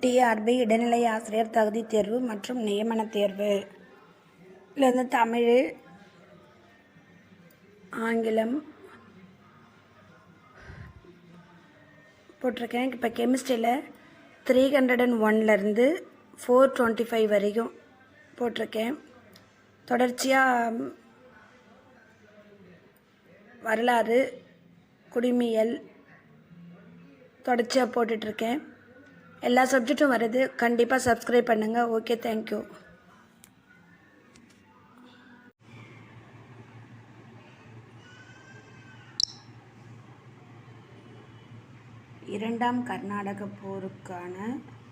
TRP இடைநிலை ஆசிரியர் தகுதி தேர்வு மற்றும் நியமன தேர்வு. இதில் தமிழ், ஆங்கிலம் போட்டிருக்கேன். இப்போ கெமிஸ்ட்ரியில் 301லேருந்து 425 வரைக்கும் போட்டிருக்கேன். தொடர்ச்சியாக வரலாறு, குடிமியல் தொடர்ச்சியாக போட்டுட்ருக்கேன். எல்லா சப்ஜெக்டும் வருது. கண்டிப்பாக சப்ஸ்கிரைப் பண்ணுங்கள். Okay, thank you. இரண்டாம் கர்நாடக போருக்கான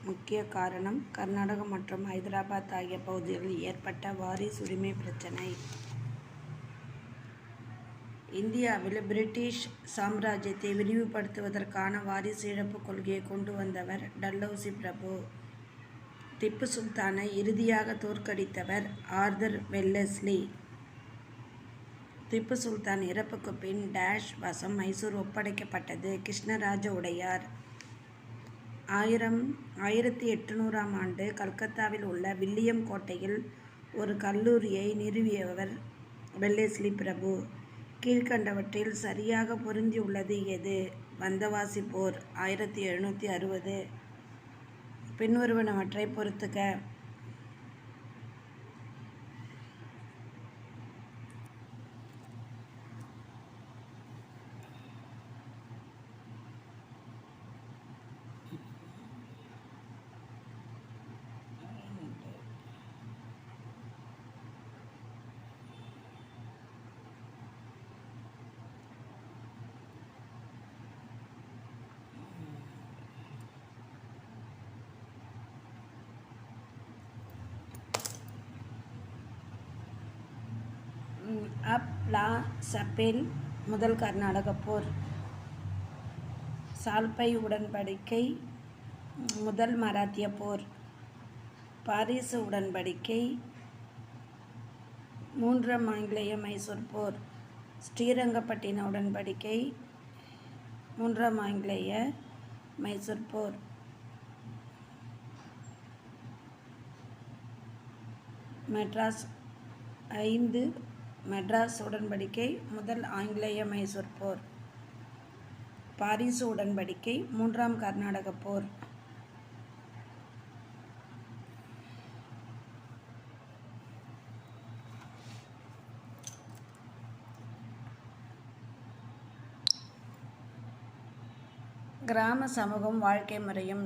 முக்கிய காரணம் கர்நாடகம் மற்றும் ஹைதராபாத் ஆகிய பகுதிகளில் ஏற்பட்ட வாரிசு உரிமை பிரச்சினை. இந்தியாவில் பிரிட்டிஷ் சாம்ராஜ்யத்தை விரிவுபடுத்துவதற்கான வாரிசு இழப்பு கொள்கையை கொண்டு வந்தவர் டல்ஹௌசி பிரபு. திப்பு சுல்தானை இறுதியாக தோற்கடித்தவர் ஆர்தர் வெல்லஸ்லி. திப்பு சுல்தான் இறப்புக்கு பின் வசம் மைசூர் ஒப்படைக்கப்பட்டது. கிருஷ்ணராஜ உடையார் 1800ஆம் ஆண்டு கல்கத்தாவில் உள்ள வில்லியம் கோட்டையில் ஒரு கல்லூரியை நிறுவியவர் வெல்லஸ்லி பிரபு. கீழ்கண்டவற்றில் சரியாக பொருந்தியுள்ளது எது? வந்தவாசி போர் 1760. பின்வருவனவற்றை பொறுத்துக. லா சப்பேல் முதல் கர்நாடக போர். சால்பை உடன்படிக்கை முதல் மராத்திய போர். பாரிசு உடன்படிக்கை மூன்றாம் ஆங்கிலேய மைசூர் போர். ஸ்ரீரங்கப்பட்டின உடன்படிக்கை மூன்றாம் ஆங்கிலேய மைசூர் போர். மெட்ராஸ் உடன்படிக்கை முதல் ஆங்கிலேய மைசூர் போர். பாரிசு உடன்படிக்கை மூன்றாம் கர்நாடக போர். கிராம சமூகம் வாழ்க்கை முறையும்.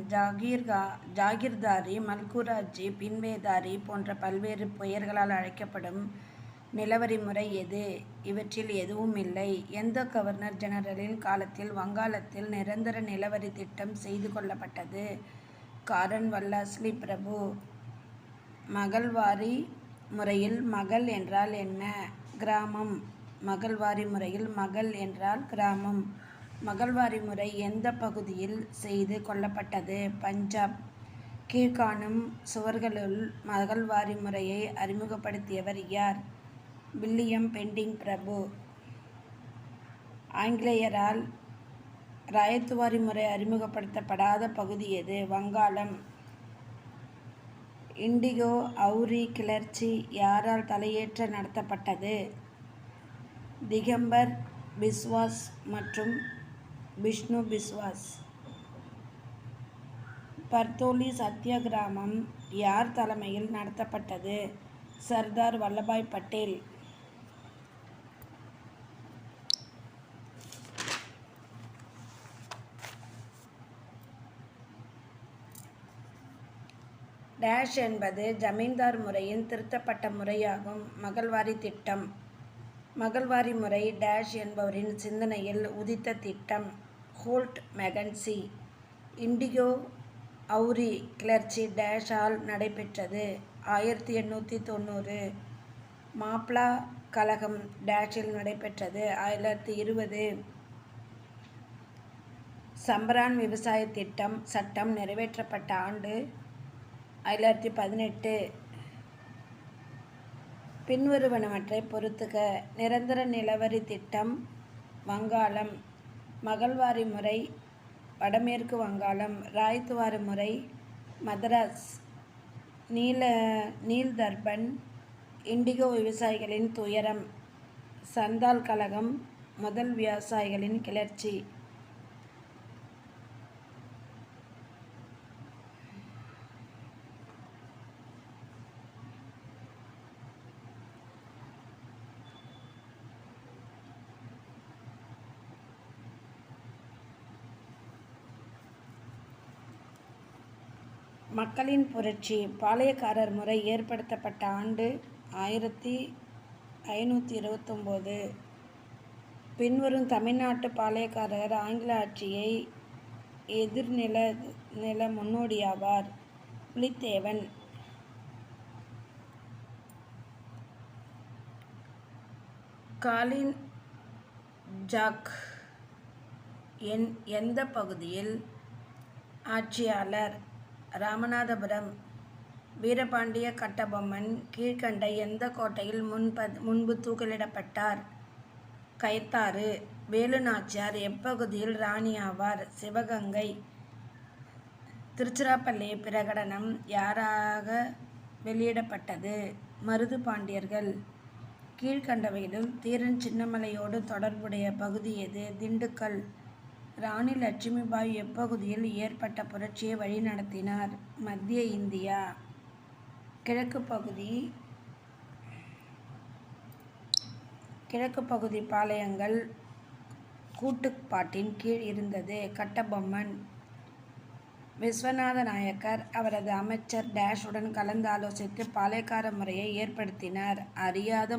ஜாகிர்தாரி, மல்குராஜி, பின்வேதாரி போன்ற பல்வேறு பெயர்களால் அழைக்கப்படும் நிலவரி முறை எது? இவற்றில் எதுவும் இல்லை. எந்த கவர்னர் ஜெனரலின் காலத்தில் வங்காளத்தில் நிரந்தர நிலவரி திட்டம் செய்து கொள்ளப்பட்டது? காரன் வல்லாஸ்லி பிரபு. மகள்வாரி முறையில் மகள் என்றால் என்ன? கிராமம். மகள்வாரி முறையில் மகள் என்றால் கிராமம். மகள்வாரி முறை எந்த பகுதியில் செய்து கொள்ளப்பட்டது? பஞ்சாப். கீழ்காணும் சுவர்களுள் மகள்வாரி முறையை அறிமுகப்படுத்தியவர் யார்? வில்லியம் பெண்டிங் பிரபு. ஆங்கிலேயரால் ராயத்துவாரி முறை அறிமுகப்படுத்தப்படாத பகுதி எது? வங்காளம். இண்டிகோ அவுரி கிளர்ச்சி யாரால் தலையேற்ற நடத்தப்பட்டது? திகம்பர் பிஸ்வாஸ் மற்றும் விஷ்ணு பிஸ்வாஸ். பர்தோலி சத்தியாகிரகம் யார் தலைமையில் நடத்தப்பட்டது? சர்தார் வல்லபாய் பட்டேல். டேஷ் என்பது ஜமீன்தார் முறையின் திருத்தப்பட்ட முறையாகும். மகள்வாரி திட்டம். மகள்வாரி முறை டேஷ் என்பவரின் சிந்தனையில் உதித்த திட்டம். Hold Mackenzie. இண்டிகோ அவுரி கிளர்ச்சி டேஷ் ஆல் நடைபெற்றது? 1890. மாப்ளா கலகம் டேஷில் நடைபெற்றது? 1920. சம்பரான் விவசாய திட்டம் சட்டம் நிறைவேற்றப்பட்ட ஆண்டு? 1918. பின்வருவனவற்றை பொறுத்துக. நிரந்தர நிலவரி திட்டம் வங்காளம். மகள்வாரி முறை வடமேற்கு வங்காளம். ராய்த்துவாரி முறை மதராஸ். நீல்தர்பன் இண்டிகோ விவசாயிகளின் துயரம். சந்தால் கழகம் முதல் விவசாயிகளின் கிளர்ச்சி. மக்களின் புரட்சி. பாளையக்காரர் முறை ஏற்படுத்தப்பட்ட ஆண்டு 1529. பின்வரும் தமிழ்நாட்டு பாளையக்காரர் ஆங்கில ஆட்சியை எதிர்நில முன்னோடியாவார். புலித்தேவன். காலின் ஜாக் எந்த பகுதியில் ஆட்சியாளர்? ராமநாதபுரம். வீரபாண்டிய கட்டபொம்மன் கீழ்கண்ட எந்த கோட்டையில் முன்பு தூக்கிலிடப்பட்டார்? கயத்தாறு. வேலுநாச்சியார் எப்பகுதியில் ராணி ஆவார்? சிவகங்கை. திருச்சிராப்பள்ளி பிரகடனம் யாராக வெளியிடப்பட்டது? மருது பாண்டியர்கள். கீழ்கண்டவைகளில் தீரன் சின்னமலையோடு தொடர்புடைய பகுதி எது? திண்டுக்கல். ராணி லட்சுமிபாய் எப்பகுதியில் ஏற்பட்ட புரட்சியை வழிநடத்தினார்? மத்திய இந்தியா. கிழக்கு பகுதி பாளையங்கள் கூட்டுப்பாட்டின் கீழ் இருந்தது. கட்டபொம்மன். விஸ்வநாத நாயக்கர் அவரது அமைச்சர் உடன் கலந்து ஆலோசித்து பாளையக்கார முறையை ஏற்படுத்தினார். அரியநாத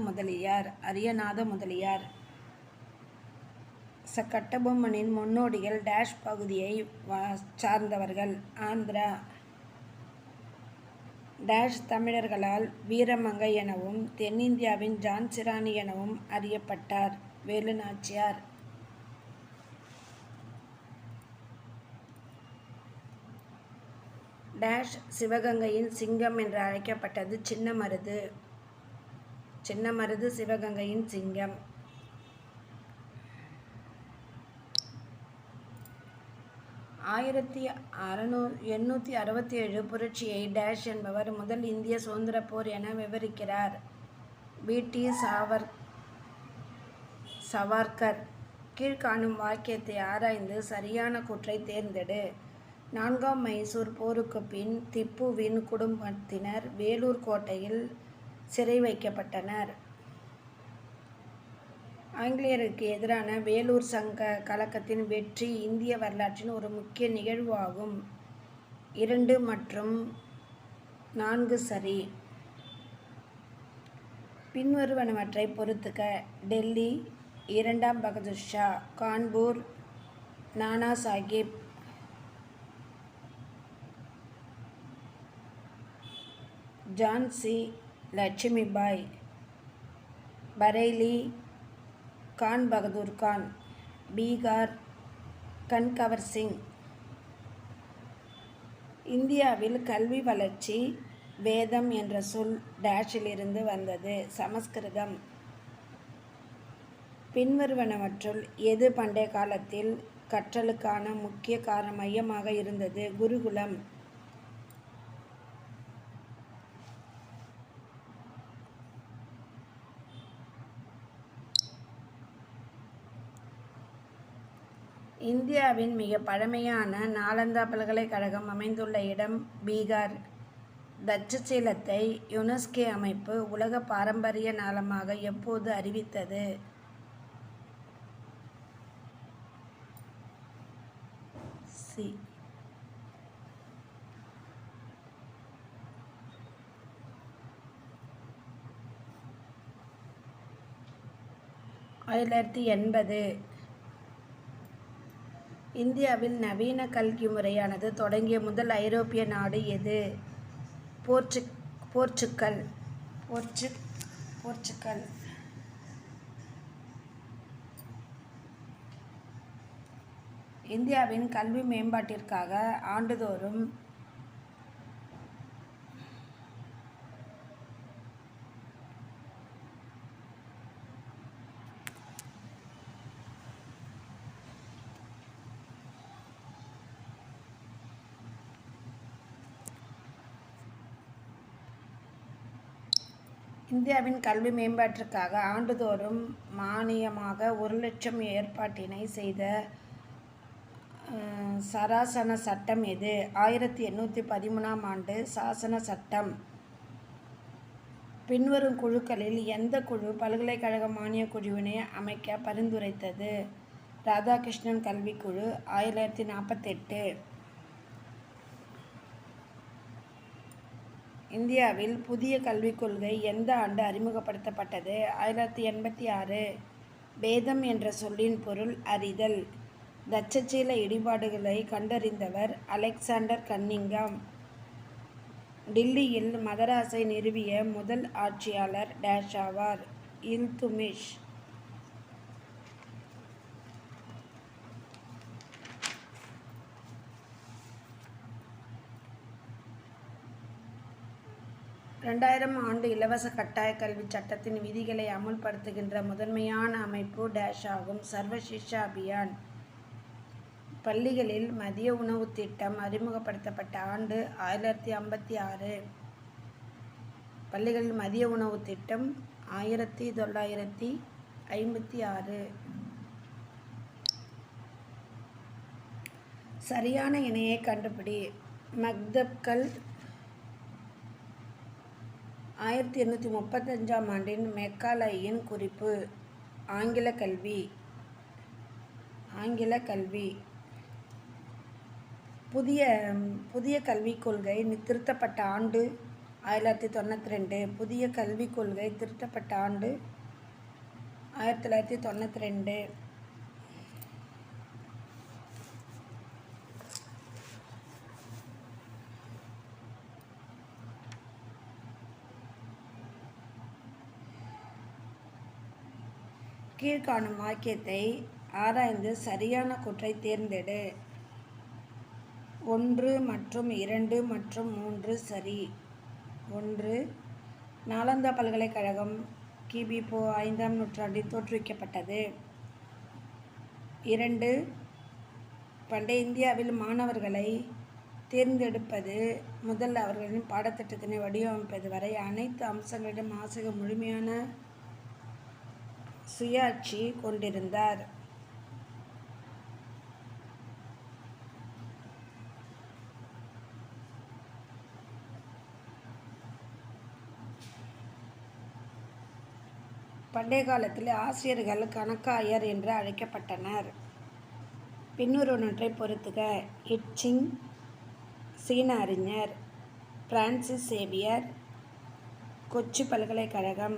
முதலியார். கட்டபொம்மனின் முன்னோடிகள் பகுதியை சார்ந்தவர்கள். ஆந்திரா. தமிழர்களால் வீரமங்கை எனவும் தென்னிந்தியாவின் ஜான்சி ராணி எனவும் அறியப்பட்டார். வேலுநாச்சியார். சிவகங்கையின் சிங்கம் என்று அழைக்கப்பட்டது சின்னமருது. சிவகங்கையின் சிங்கம். 1867 புரட்சியை என்பவர் முதல் இந்திய சுதந்திர போர் என விவரிக்கிறார். பி.டி. சவார்கர். கீழ்காணும் வாக்கியத்தை ஆராய்ந்து சரியான கூற்றை தேர்ந்தெடு. 4ஆம் மைசூர் போருக்கு பின் திப்புவின் குடும்பத்தினர் வேலூர் கோட்டையில் சிறை வைக்கப்பட்டனர். ஆங்கிலேயருக்கு எதிரான வேலூர் சங்க கலகத்தின் வெற்றி இந்திய வரலாற்றின் ஒரு முக்கிய நிகழ்வாகும். 2 மற்றும் 4 சரி. பின்வருவனவற்றை பொறுத்துக. டெல்லி 2ஆம் பகதூர் ஷா. கான்பூர் நானா சாஹிப். ஜான்சி லட்சுமிபாய். பரேலி கான் பகதூர் கான். பீகார் கன்கவர் சிங். இந்தியாவில் கல்வி வளர்ச்சி. வேதம் என்ற சொல் இலிருந்து வந்தது. சமஸ்கிருதம். பின்வருவனவற்றுள் எது பண்டைய காலத்தில் கற்றலுக்கான முக்கிய மையமாக இருந்தது? குருகுலம். இந்தியாவின் மிக பழமையான நாலந்தா பல்கலைக்கழகம் அமைந்துள்ள இடம் பீகார். தட்சசீலத்தை யுனெஸ்கோ அமைப்பு உலக பாரம்பரிய நலமாக எப்போது அறிவித்தது? சி. 1980. இந்தியாவில் நவீன கல்வி முறையானது தொடங்கிய முதல் ஐரோப்பிய நாடு எது? போர்ச்சுகல். இந்தியாவின் கல்வி மேம்பாட்டிற்காக ஆண்டுதோறும் இந்தியாவின் கல்வி மேம்பாட்டிற்காக ஆண்டுதோறும் மானியமாக 1,00,000 ஏற்பாட்டினை செய்த சராசன சட்டம் எது? 1813ஆம் ஆண்டு சாசன சட்டம். பின்வரும் குழுக்களில் எந்த குழு பல்கலைக்கழக மானியக் குழுவினை அமைக்க பரிந்துரைத்தது? ராதாகிருஷ்ணன் கல்விக்குழு, 1948. இந்தியாவில் புதிய கல்விக் கொள்கை எந்த ஆண்டு அறிமுகப்படுத்தப்பட்டது? 1986. வேதம் என்ற சொல்லின் பொருள் அறிதல். தட்சசீல இடிபாடுகளை கண்டறிந்தவர் அலெக்சாண்டர் கன்னிங்காம். டில்லியில் மதராஸை நிறுவிய முதல் ஆட்சியாளர் டேஷ் ஆவார்? இல்துட்மிஷ். ஆண்டு இலவச கட்டாய கல்வி சட்டத்தின் விதிகளை அமுல்படுத்துகின்ற முதன்மையான அமைப்பு டேஷ் ஆகும்? சர்வ சிக்ஷா அபியான். பள்ளிகளில் மதிய உணவு திட்டம் அறிமுகப்படுத்தப்பட்ட ஆண்டு 1956. பள்ளிகளில் மதிய உணவு திட்டம் 1956. சரியான இணையை கண்டுபிடி. மக்தப்கள். 1835ஆம் ஆண்டின் மெக்காலேயின் குறிப்பு. ஆங்கில கல்வி. புதிய கல்விக் கொள்கை திருத்தப்பட்ட ஆண்டு 1992. புதிய கல்விக் கொள்கை திருத்தப்பட்ட ஆண்டு 1992. கீழ்காணும் வாக்கியத்தை ஆராய்ந்து சரியான கூற்றை தேர்ந்தெடு. 1 மற்றும் 2 மற்றும் 3 சரி. 1. நாலந்தா பல்கலைக்கழகம் கிபி 5ஆம் நூற்றாண்டில் தோற்றுவிக்கப்பட்டது. 2. பண்டைய இந்தியாவில் மாணவர்களை தேர்ந்தெடுப்பது முதல் அவர்களின் பாடத்திட்டத்தினை வடிவமைப்பது வரை அனைத்து அம்சங்களிலும் ஆசிரியர் முழுமையான சுயாட்சி கொண்டிருந்தார். பண்டைய காலத்தில் ஆசிரியர்கள் கணக்காயர் என்று அழைக்கப்பட்டனர். பின்வருவனவற்றை பொறுத்துக. இட்சிங், சீன அறிஞர். பிரான்சிஸ் சேவியர், கொச்சி பல்கலைக்கழகம்.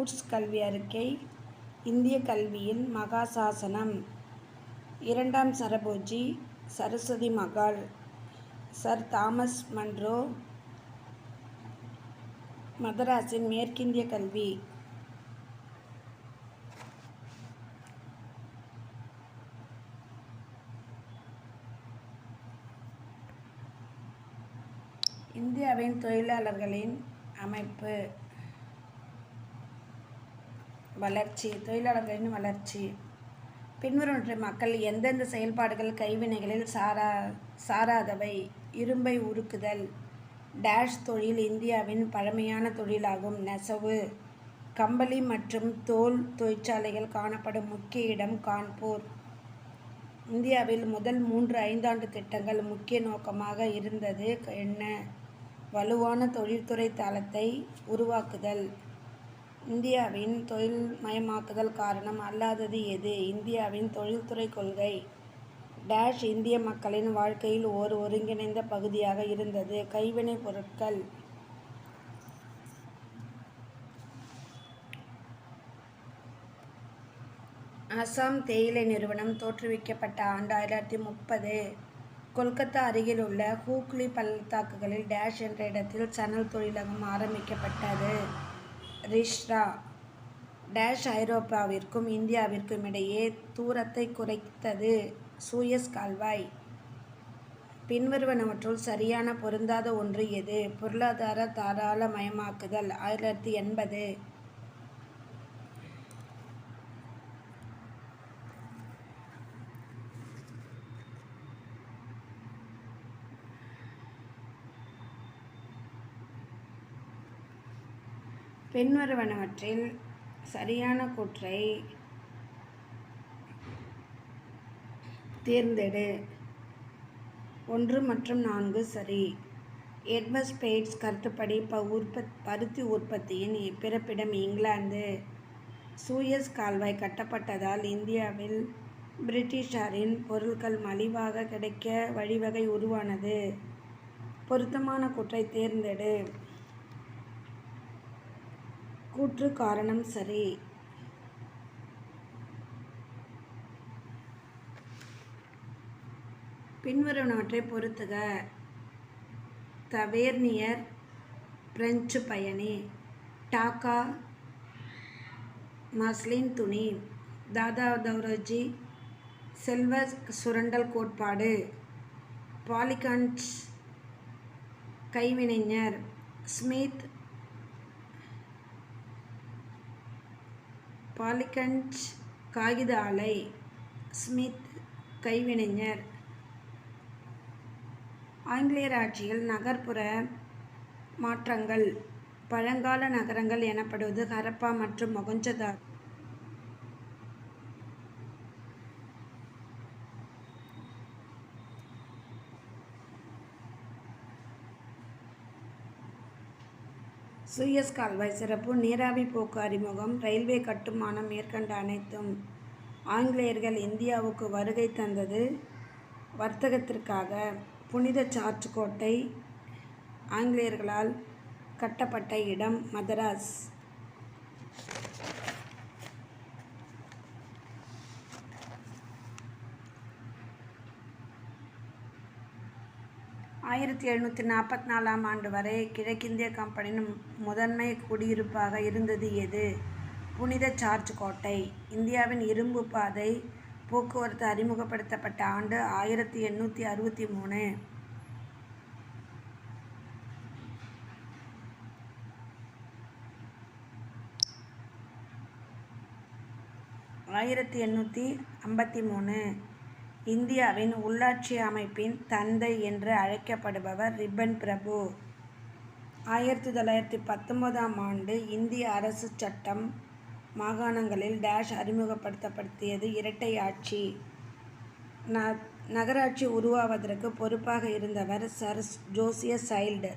உட்ஸ் கல்வி அறிக்கை, இந்திய கல்வியின் மகாசாசனம். 2ஆம் Serfoji, Saraswati Mahal. Sir Thomas Munro, மதராஸின் மேற்கிந்திய கல்வி. இந்தியாவின் தொழிலாளர்களின் அமைப்பு. தொழிலாளர்களின் வளர்ச்சி. பின்வருவனவற்றை மக்கள் எந்தெந்த செயல்பாடுகள் கைவினைகளில் சாராதவை? இரும்பை உருக்குதல். டேஷ் தொழில் இந்தியாவின் பழமையான தொழிலாகும். நெசவு. கம்பளி மற்றும் தோல் தொழிற்சாலைகள் காணப்படும் முக்கிய இடம் கான்பூர். இந்தியாவில் முதல் 3 ஐந்தாண்டு திட்டங்கள் முக்கிய நோக்கமாக இருந்தது என்ன? வலுவான தொழில்துறை தளத்தை உருவாக்குதல். இந்தியாவின் தொழில்மயமாக்குதல் காரணம் அல்லாதது எது? இந்தியாவின் தொழில்துறை கொள்கை. டேஷ் இந்திய மக்களின் வாழ்க்கையில் ஓர் ஒருங்கிணைந்த பகுதியாக இருந்தது. கைவினைப் பொருட்கள். அசாம் தேயிலை நிறுவனம் தோற்றுவிக்கப்பட்ட ஆண்டு 1930. கொல்கத்தா அருகில் உள்ள ஹூக்ளி பள்ளத்தாக்குகளில் டேஷ் என்ற இடத்தில் சணல் தொழிலகம் ஆரம்பிக்கப்பட்டது. ரிஷ்ரா. டேஷ் ஐரோப்பாவிற்கும் இந்தியாவிற்கும் இடையே தூரத்தை குறைத்தது. சூயஸ் கால்வாய். பின்வருவனவற்றுள் சரியான பொருந்தாத ஒன்று எது? பொருளாதார தாராளமயமாக்குதல். 1980. பின்வருவனவற்றில் சரியான கூற்றை தேர்ந்தெடு. 1 மற்றும் 4 சரி. எட்வர்ட் ஸ்பேட்ஸ் கருத்துப்படி பருத்தி உற்பத்தியின் பிறப்பிடம் இங்கிலாந்து. சூயஸ் கால்வாய் கட்டப்பட்டதால் இந்தியாவில் பிரிட்டிஷாரின் பொருட்கள் மலிவாக கிடைக்க வழிவகை உருவானது. பொருத்தமான கூற்றை தேர்ந்தெடு. கூற்று காரணம் சரி. பின்வருவனவற்றை பொருத்துக. தவேர்னியர் பிரெஞ்சு பயணி. டாக்கா மஸ்லின் துணி. தாதா தௌராஜி செல்வ சுரண்டல் கோட்பாடு. பாலிகன்ஸ் கைவினைஞர். ஸ்மித் பாலிகன்ஸ் காகித ஆலை. ஸ்மித் கைவினைஞர். ஆங்கிலேயர் ஆட்சியில் நகர்ப்புற மாற்றங்கள். பழங்கால நகரங்கள் எனப்படுவது ஹரப்பா மற்றும் மொகஞ்சதாரோ. சூயஸ் கால்வாய் சிறப்பு. நீராவி போக்கு அறிமுகம். ரயில்வே கட்டுமானம். மேற்கண்ட அனைத்தும். ஆங்கிலேயர்கள் இந்தியாவுக்கு வருகை தந்தது வர்த்தகத்திற்காக. புனித ஜார்ஜ் கோட்டை ஆங்கிலேயர்களால் கட்டப்பட்ட இடம் மதராஸ். ஆயிரத்தி 1744 ஆண்டு வரை கிழக்கிந்திய கம்பெனியின் முதன்மை குடியிருப்பாக இருந்தது எது? புனித ஜார்ஜ் கோட்டை. இந்தியாவின் இரும்பு பாதை போக்குவரத்து அறிமுகப்படுத்தப்பட்ட ஆண்டு 1863. 1853. இந்தியாவின் உள்ளாட்சி அமைப்பின் தந்தை என்று அழைக்கப்படுபவர் ரிப்பன் பிரபு. 1919 ஆண்டு இந்திய அரசு சட்டம் மாகாணங்களில் டேஷ் அறிமுகப்படுத்தியது. இரட்டை ஆட்சி. நகராட்சி உருவாவதற்கு பொறுப்பாக இருந்தவர் சர் ஜோசியஸ் சைல்டு.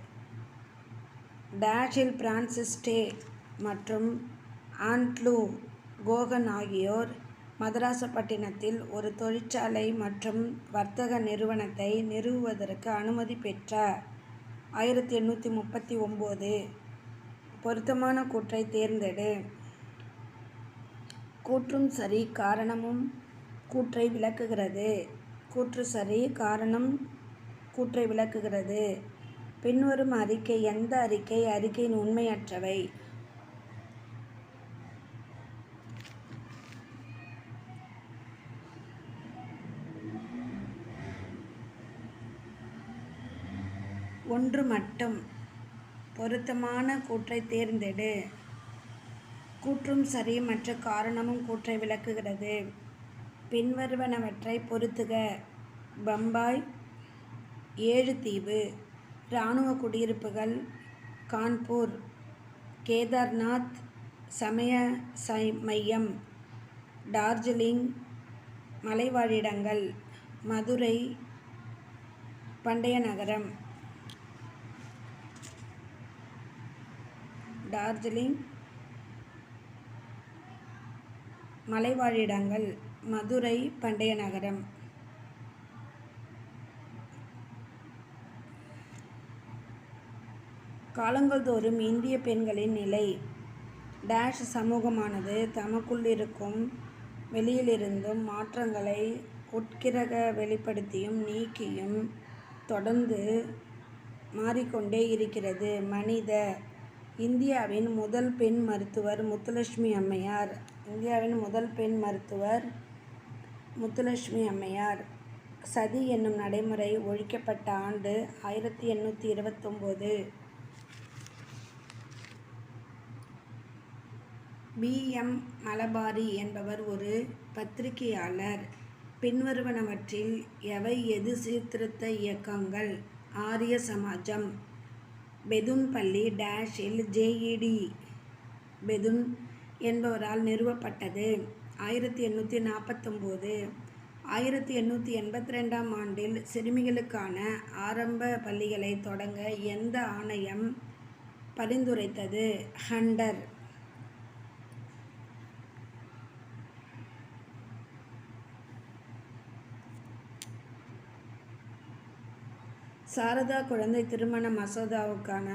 டேஷில் பிரான்சிஸ் டே மற்றும் ஆண்ட்ரூ கோகன் ஆகியோர் மதராசப்பட்டினத்தில் ஒரு தொழிற்சாலை மற்றும் வர்த்தக நிறுவனத்தை நிறுவுவதற்கு அனுமதி பெற்றார். 1839. பொருத்தமான கூற்றை தேர்ந்தெடு. கூற்றும் சரி. காரணமும் கூற்றை விளக்குகிறது. கூற்று சரி. காரணம் கூற்றை விளக்குகிறது. பின்வரும் அறிக்கை எந்த அறிக்கை அறிக்கையின் உண்மையற்றவை? ஒன்று மட்டும். பொருத்தமான கூற்றை தேர்ந்தெடு. கூற்றும் சரி மற்றும் காரணமும் கூற்றை விளக்குகிறது. பின்வருவனவற்றை பொருத்துக. பம்பாய் 7 தீவு. இராணுவ குடியிருப்புகள். கான்பூர். கேதார்நாத் சமய மையம். டார்ஜிலிங் மலைவாழிடங்கள். மதுரை பண்டைய நகரம். டார்ஜிலிங் மலைவாழிடங்கள். மதுரை பண்டைய நகரம். காலங்கள் தோறும் இந்திய பெண்களின் நிலை. டேஷ் சமூகமானது தமக்குள்ளிருக்கும் வெளியிலிருந்தும் மாற்றங்களை உட்கிரக வெளிப்படுத்தியும் நீக்கியும் தொடர்ந்து மாறிக்கொண்டே இருக்கிறது. மனித. இந்தியாவின் முதல் பெண் மருத்துவர் முத்துலட்சுமி அம்மையார். இந்தியாவின் முதல் பெண் மருத்துவர் முத்துலட்சுமி அம்மையார். சதி என்னும் நடைமுறை ஒழிக்கப்பட்ட ஆண்டு 1829. B.M. மலபாரி என்பவர் ஒரு பத்திரிகையாளர். பின்வருவனவற்றில் எவை எது சீர்திருத்த இயக்கங்கள்? ஆரிய சமாஜம். பெதுன்பள்ளி டேஷில் JED பெதுன் என்பவரால் நிறுவப்பட்டது. 1849 1882ஆம் ஆண்டில் சிறுமிகளுக்கான ஆரம்ப பள்ளிகளை தொடங்க எந்த ஆணையம் பரிந்துரைத்தது? ஹண்டர். சாரதா குழந்தை திருமண மசோதாவுக்கான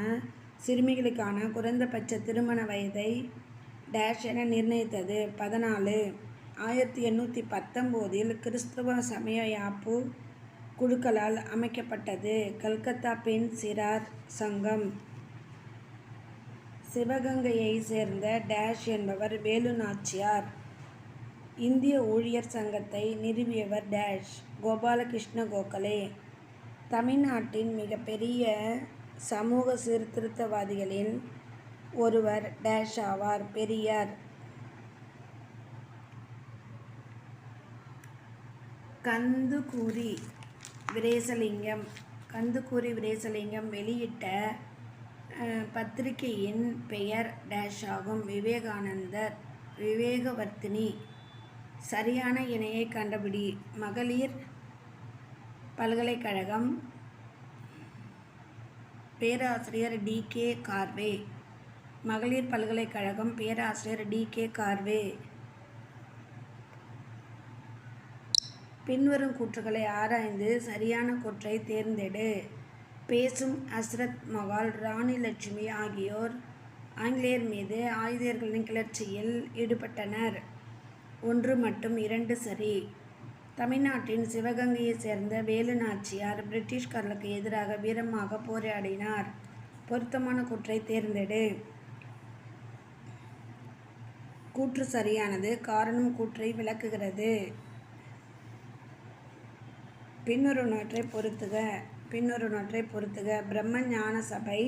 சிறுமிகளுக்கான குறைந்தபட்ச திருமண வயதை டேஷ் என நிர்ணயித்தது? 14. 1819இல் கிறிஸ்தவ சமய யாப்பு குழுக்களால் அமைக்கப்பட்டது. கல்கத்தா பெண் சிறார் சங்கம். சிவகங்கையை சேர்ந்த டேஷ் என்பவர் வேலு நாச்சியார். இந்திய ஊழியர் சங்கத்தை நிறுவியவர் டேஷ். கோபாலகிருஷ்ண கோகலே. தமிழ்நாட்டின் மிகப்பெரிய சமூக சீர்திருத்தவாதிகளில் ஒருவர் டேஷ் ஆவார். பெரியார். கந்துக்கூரி வீரேசலிங்கம். கந்துக்கூரி வீரேசலிங்கம் வெளியிட்ட பத்திரிகையின் பெயர் டேஷ் ஆகும். விவேகானந்தர். விவேகவர்த்தினி. சரியான இணையை கண்டுபிடி. மகளிர் பல்கலைக்கழகம். பேராசிரியர் டி.கே. கார்வே. மகளிர் பல்கலைக்கழகம். பேராசிரியர் டி.கே. கார்வே. பின்வரும் கூற்றுகளை ஆராய்ந்து சரியான கூற்றை தேர்ந்தெடு. பேசும் ஹஸ்ரத் மகால் ராணி லட்சுமி ஆகியோர் ஆங்கிலேயர் மீது ஆயுதங்களின் கிளர்ச்சியில் ஈடுபட்டனர். 1 மற்றும் 2 சரி. தமிழ்நாட்டின் சிவகங்கையை சேர்ந்த வேலு நாச்சியார் பிரிட்டிஷ்காரர்களுக்கு எதிராக வீரமாக போராடினார். பொருத்தமான கூற்றை தேர்ந்தெடு. கூற்று சரியானது. காரணம் கூற்றை விளக்குகிறது. பின்வருவனவற்றை பொருத்துக. பிரம்ம ஞான சபை,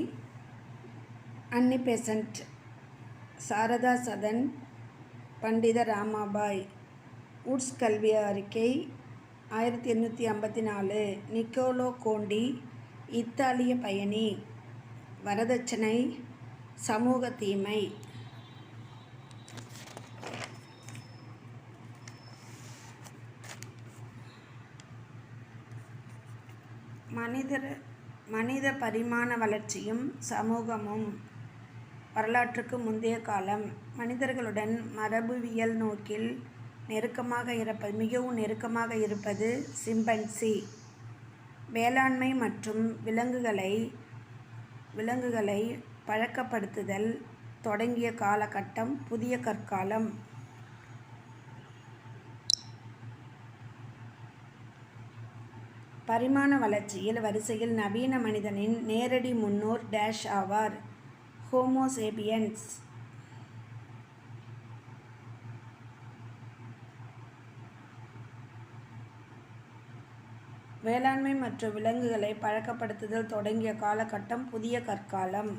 அன்னி பெசன்ட், சாரதா சதன், பண்டித ராமாபாய். உட்ஸ் கல்வி அறிக்கை 1854. நிக்கோலோ கோண்டி, இத்தாலிய பயணி. வரதட்சணை சமூக தீமை. மனித பரிமாண வளர்ச்சியும் சமூகமும். வரலாற்றுக்கு முந்தைய காலம். மனிதர்களுடன் மரபுவியல் நோக்கில் மிகவும் நெருக்கமாக இருப்பது சிம்பன்சி. வேளாண்மை மற்றும் விலங்குகளை பழக்கப்படுத்துதல் தொடங்கிய காலகட்டம் புதிய கற்காலம். பரிமாண வளர்ச்சியில் வரிசையில் நவீன மனிதனின் நேரடி முன்னோர் டேஷ் ஆவார். ஹோமோசேபியன்ஸ். வேளாண்மை மற்றும் விலங்குகளை பழக்கப்படுத்துதல் தொடங்கிய காலகட்டம் புதிய கற்காலம்.